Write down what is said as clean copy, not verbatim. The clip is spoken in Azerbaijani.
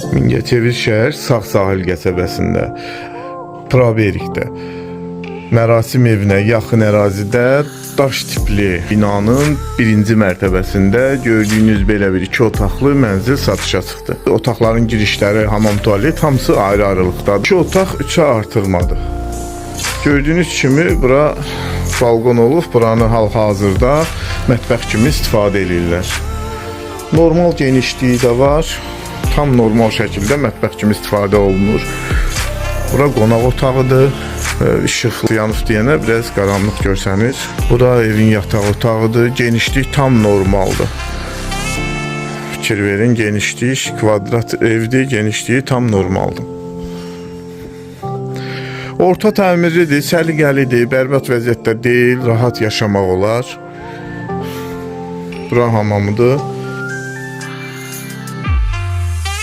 Mingəçevir şəhər Sağ Sahil qəsəbəsində, Praberikdə, mərasim evinə yaxın ərazidə daş tipli binanın birinci mərtəbəsində gördüyünüz belə bir 2 otaqlı mənzil satışa çıxdı. Otaqların girişləri, hamam, tualet hamısı ayrı-ayrılıqdadır. 2 otaq 3-ə artırmadır. Gördüyünüz kimi bura balkon olub, buranı hal-hazırda mətbəx kimi istifadə edirlər. Normal genişliyi də var. Tam normal şəkildə mətbəx kimi istifadə olunur. Bura qonaq otağıdır. İşıq yanıb deyənə biraz qaranlıq görsəniz. Bura evin yataq otağıdır. Genişlik tam normaldır. Fikir verin, genişlik kvadrat evdir, genişliyi tam normaldır. Orta təmirlidir, səliqəlidir, bərbad vəziyyətdə deyil, rahat yaşamaq olar. Bura hamamıdır.